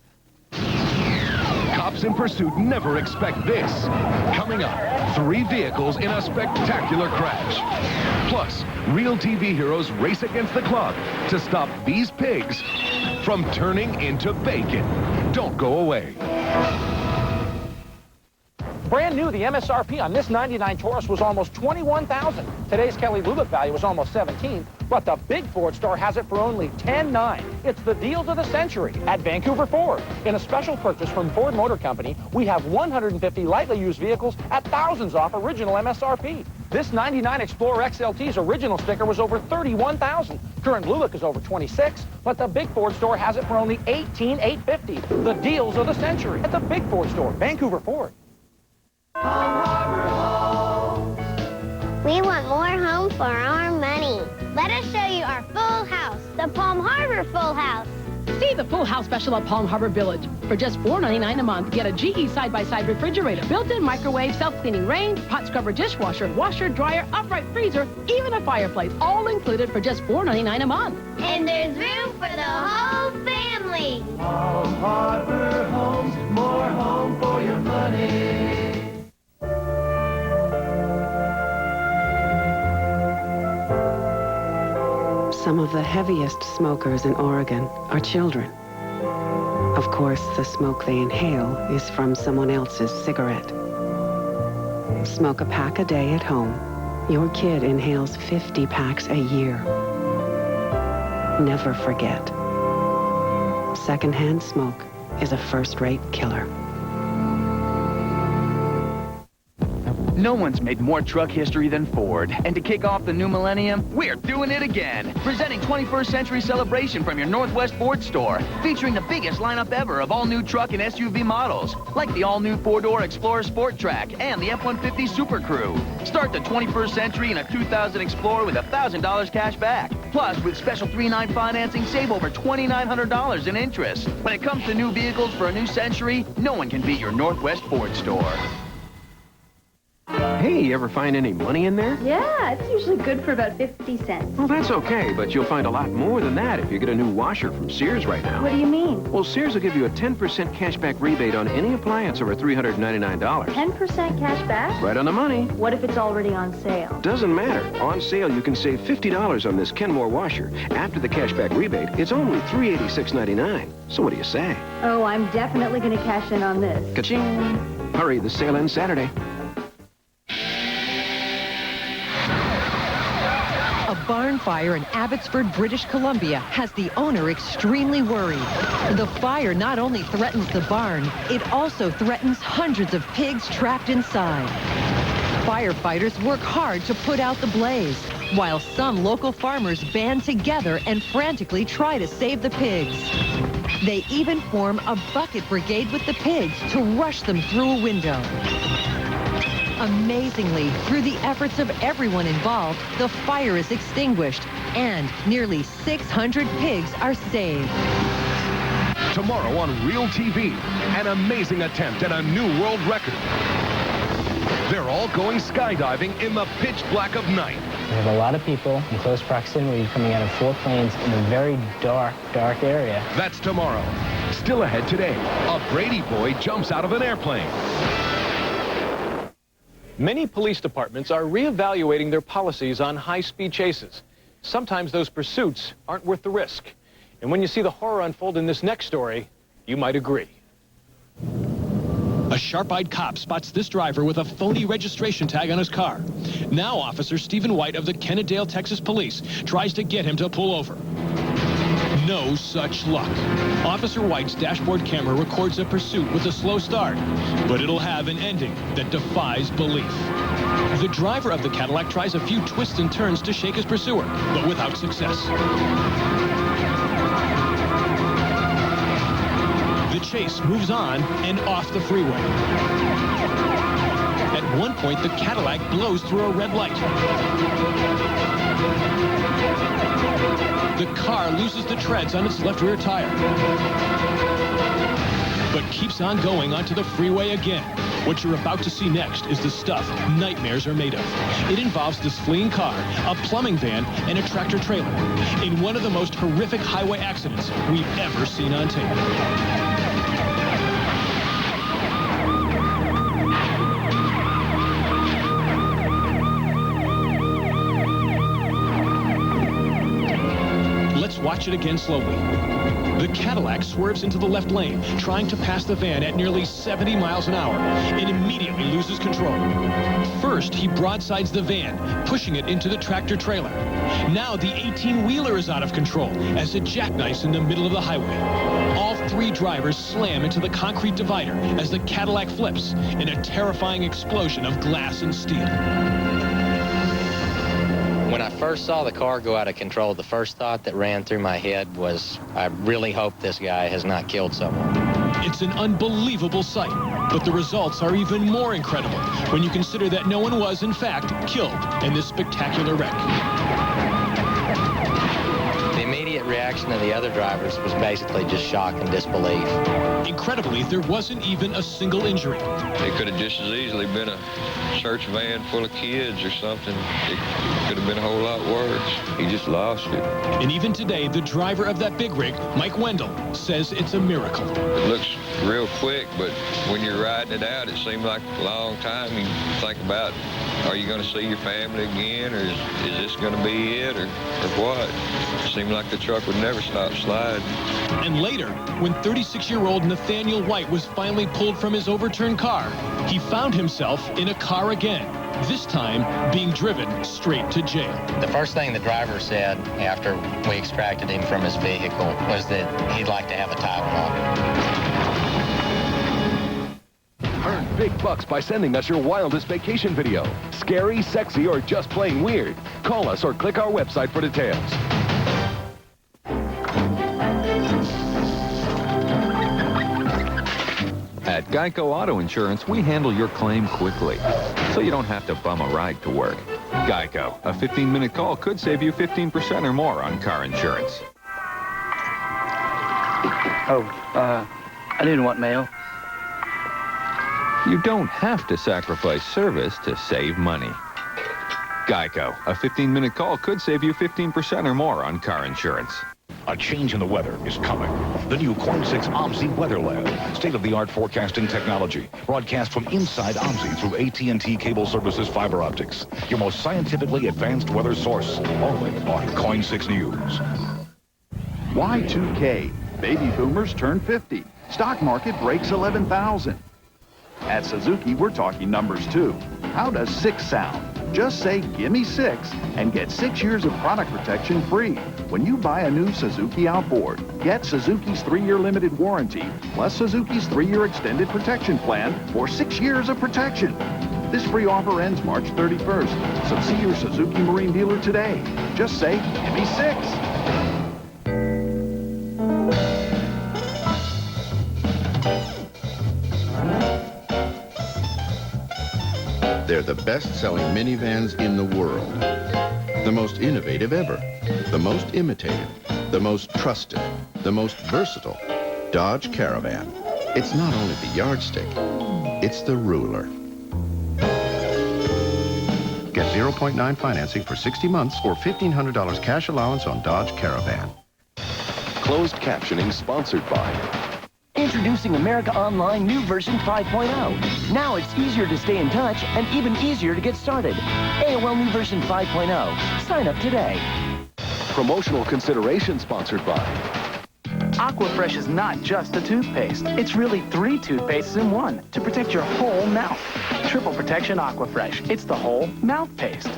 Cops in pursuit never expect this. Coming up, 3 vehicles in a spectacular crash. Plus, Real TV heroes race against the clock to stop these pigs from turning into bacon. Don't go away. Brand new, the MSRP on this 99 Taurus was almost $21,000. Today's Kelly Blue Book value is almost $17,000, but the big Ford store has it for only $10,900. It's the deals of the century at Vancouver Ford. In a special purchase from Ford Motor Company, we have 150 lightly used vehicles at thousands off original MSRP. This 99 Explorer XLT's original sticker was over $31,000. Current Blue Book is over $26,000, but the big Ford store has it for only $18,850. The deals of the century at the big Ford store, Vancouver Ford. We want more home for our money. Let us show you our full house, the Palm Harbor Full House. See the Full House special at Palm Harbor Village. For just $4.99 a month, get a GE side-by-side refrigerator, built-in microwave, self-cleaning range, pot scrubber dishwasher, washer, dryer, upright freezer, even a fireplace, all included for just $4.99 a month. And there's room for the whole family. Palm Harbor Homes, more home for your money. Some of the heaviest smokers in Oregon are children. Of course, the smoke they inhale is from someone else's cigarette. Smoke a pack a day at home. Your kid inhales 50 packs a year. Never forget. Secondhand smoke is a first-rate killer. No one's made more truck history than Ford. And to kick off the new millennium, we're doing it again. Presenting 21st Century Celebration from your Northwest Ford store, featuring the biggest lineup ever of all new truck and SUV models, like the all-new 4-door Explorer Sport Track and the F-150 Super Crew. Start the 21st Century in a 2000 Explorer with $1,000 cash back. Plus, with special 3.9 financing, save over $2,900 in interest. When it comes to new vehicles for a new century, no one can beat your Northwest Ford store. Hey, you ever find any money in there? Yeah, it's usually good for about 50 cents. Well, that's okay, but you'll find a lot more than that if you get a new washer from Sears right now. What do you mean? Well, Sears will give you a 10% cashback rebate on any appliance over $399. 10% cash back? Right on the money. What if it's already on sale? Doesn't matter. On sale, you can save $50 on this Kenmore washer. After the cashback rebate, it's only $386.99. So what do you say? Oh, I'm definitely going to cash in on this. Ka-ching! Hurry, the sale ends Saturday. A barn fire in Abbotsford, British Columbia has the owner extremely worried. The fire not only threatens the barn, it also threatens hundreds of pigs trapped inside. Firefighters work hard to put out the blaze, while some local farmers band together and frantically try to save the pigs. They even form a bucket brigade with the pigs to rush them through a window. Amazingly, through the efforts of everyone involved, the fire is extinguished and nearly 600 pigs are saved. Tomorrow on Real TV, an amazing attempt at a new world record. They're all going skydiving in the pitch black of night. We have a lot of people in close proximity coming out of 4 planes in a very dark area. That's tomorrow. Still ahead today, a Brady boy jumps out of an airplane. Many police departments are reevaluating their policies on high-speed chases. Sometimes those pursuits aren't worth the risk. And when you see the horror unfold in this next story, you might agree. A sharp-eyed cop spots this driver with a phony registration tag on his car. Now Officer Stephen White of the Kennedale, Texas Police tries to get him to pull over. No such luck. Officer White's dashboard camera records a pursuit with a slow start, but it'll have an ending that defies belief. The driver of the Cadillac tries a few twists and turns to shake his pursuer, but without success. The chase moves on and off the freeway. At one point, the Cadillac blows through a red light. The car loses the treads on its left rear tire, but keeps on going onto the freeway again. What you're about to see next is the stuff nightmares are made of. It involves this fleeing car, a plumbing van, and a tractor trailer in one of the most horrific highway accidents we've ever seen on tape. Watch it again slowly. The Cadillac swerves into the left lane, trying to pass the van at nearly 70 miles an hour, and immediately loses control. First, he broadsides the van, pushing it into the tractor trailer. Now the 18-wheeler is out of control as it jackknifes in the middle of the highway. All 3 drivers slam into the concrete divider as the Cadillac flips in a terrifying explosion of glass and steel. When I first saw the car go out of control, the first thought that ran through my head was, I really hope this guy has not killed someone. It's an unbelievable sight, but the results are even more incredible when you consider that no one was, in fact, killed in this spectacular wreck. The immediate reaction of the other drivers was basically just shock and disbelief. Incredibly, there wasn't even a single injury. It could have just as easily been a church van full of kids or something. It could have been a whole lot worse. He just lost it. And even today, the driver of that big rig, Mike Wendell, says it's a miracle. It looks real quick, but when you're riding it out, it seemed like a long time. You think about, are you going to see your family again, or is this going to be it, or what? It seemed like the truck would never stop sliding. And later, when 36-year-old Nathaniel White was finally pulled from his overturned car, he found himself in a car again, this time being driven straight to jail. The first thing the driver said after we extracted him from his vehicle was that he'd like to have a Tylenol. Earn big bucks by sending us your wildest vacation video. Scary, sexy, or just plain weird. Call us or click our website for details. At Geico Auto Insurance, we handle your claim quickly, so you don't have to bum a ride to work. Geico, a 15-minute call could save you 15% or more on car insurance. I didn't want mail. You don't have to sacrifice service to save money. Geico, a 15-minute call could save you 15% or more on car insurance. A change in the weather is coming. The new Corn 6 OMSI Weather Lab. State-of-the-art forecasting technology. Broadcast from inside OMSI through AT&T Cable Services fiber optics. Your most scientifically advanced weather source. Only on Coin 6 News. Y2K. Baby boomers turn 50. Stock market breaks 11,000. At Suzuki, we're talking numbers too. How does 6 sound? Just say, "Gimme 6" and get 6 years of product protection free. When you buy a new Suzuki Outboard, get Suzuki's 3-year limited warranty, plus Suzuki's 3-year extended protection plan for 6 years of protection. This free offer ends March 31st, so see your Suzuki Marine dealer today. Just say, "Gimme 6." They're the best-selling minivans in the world. The most innovative ever. The most imitated. The most trusted. The most versatile. Dodge Caravan. It's not only the yardstick, it's the ruler. Get 0.9 financing for 60 months or $1,500 cash allowance on Dodge Caravan. Closed captioning sponsored by... Introducing America Online new version 5.0. Now it's easier to stay in touch and even easier to get started. AOL new version 5.0. Sign up today. Promotional consideration sponsored by... Aquafresh is not just a toothpaste. It's really 3 toothpastes in one to protect your whole mouth. Triple Protection Aquafresh. It's the whole mouth paste.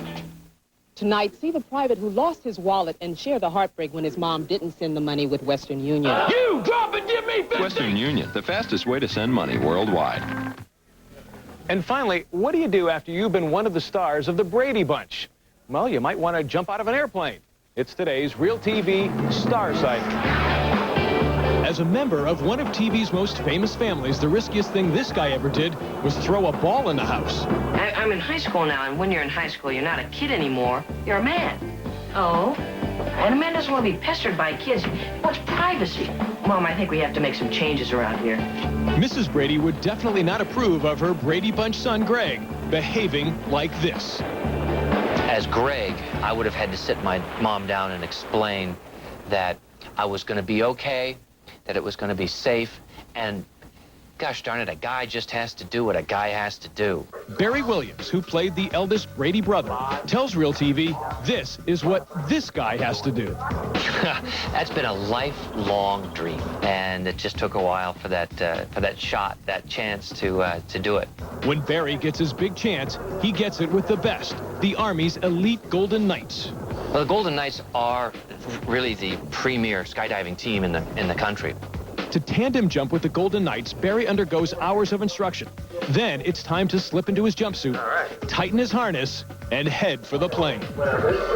Tonight, see the private who lost his wallet and share the heartbreak when his mom didn't send the money with Western Union. You drop it, give me 50! Western Union, the fastest way to send money worldwide. And finally, what do you do after you've been one of the stars of the Brady Bunch? Well, you might want to jump out of an airplane. It's today's Real TV Star Sighting. As a member of one of TV's most famous families, the riskiest thing this guy ever did was throw a ball in the house. I'm in high school now, and when you're in high school, you're not a kid anymore. You're a man. Oh? And a man doesn't want to be pestered by kids. He wants privacy. Mom, I think we have to make some changes around here. Mrs. Brady would definitely not approve of her Brady Bunch son, Greg, behaving like this. As Greg, I would have had to sit my mom down and explain that I was going to be okay, that it was going to be safe, and gosh darn it, a guy just has to do what a guy has to do. Barry Williams, who played the eldest Brady brother, tells Real TV this is what this guy has to do. That's been a lifelong dream, and it just took a while for that shot, that chance to do it. When Barry gets his big chance, he gets it with the best, the Army's elite Golden Knights. Well, the Golden Knights are really the premier skydiving team in the country. To tandem jump with the Golden Knights, Barry undergoes hours of instruction. Then it's time to slip into his jumpsuit, tighten his harness, and head for the plane. There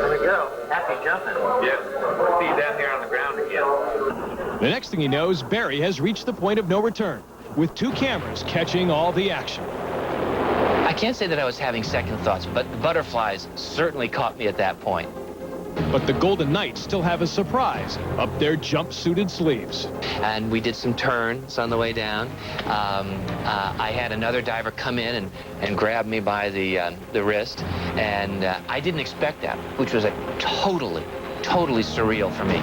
we go. Happy jumping. Yeah. See you down here on the ground again. The next thing he knows, Barry has reached the point of no return, with 2 cameras catching all the action. I can't say that I was having second thoughts, but the butterflies certainly caught me at that point. But the Golden Knights still have a surprise up their jumpsuited sleeves. And we did some turns on the way down. I had another diver come in and grab me by the wrist, and I didn't expect that, which was a totally surreal for me.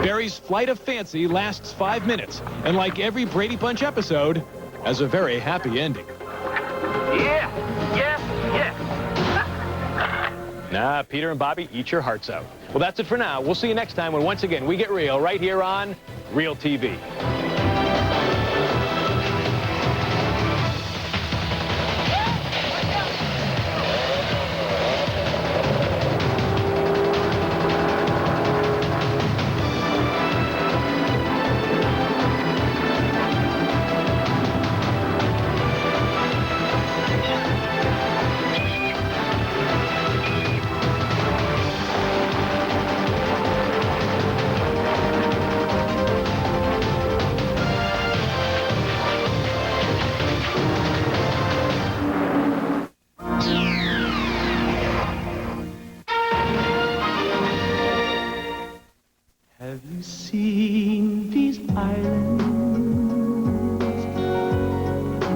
Barry's flight of fancy lasts 5 minutes, and like every Brady Bunch episode, has a very happy ending. Yeah, yes, yes. Nah, Peter and Bobby, eat your hearts out. Well, that's it for now. We'll see you next time when once again we get real right here on Real TV. Have you seen these islands?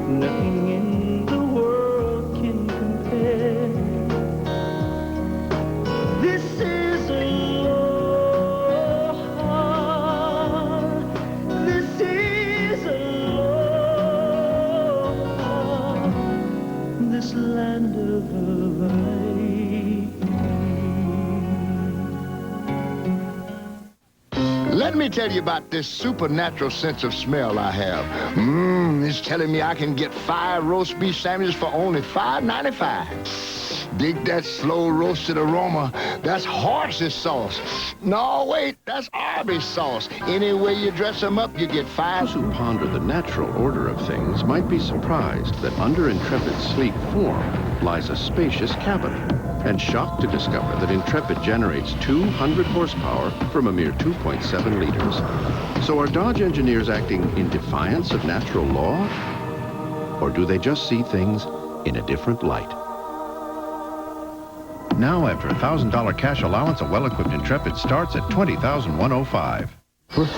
Nothing in the world can compare. This is aloha. This is aloha. This land of Hawaii. Let me tell you about this supernatural sense of smell I have. It's telling me I can get 5 roast beef sandwiches for only $5.95. Dig that slow roasted aroma. That's horse's sauce. No, wait, that's Arby's sauce. Any way you dress them up, you get 5. Those who ponder the natural order of things might be surprised that under Intrepid's sleek form lies a spacious cabin, and shocked to discover that Intrepid generates 200 horsepower from a mere 2.7 liters. So are Dodge engineers acting in defiance of natural law? Or do they just see things in a different light? Now, after a $1,000 cash allowance, a well-equipped Intrepid starts at $20,105. With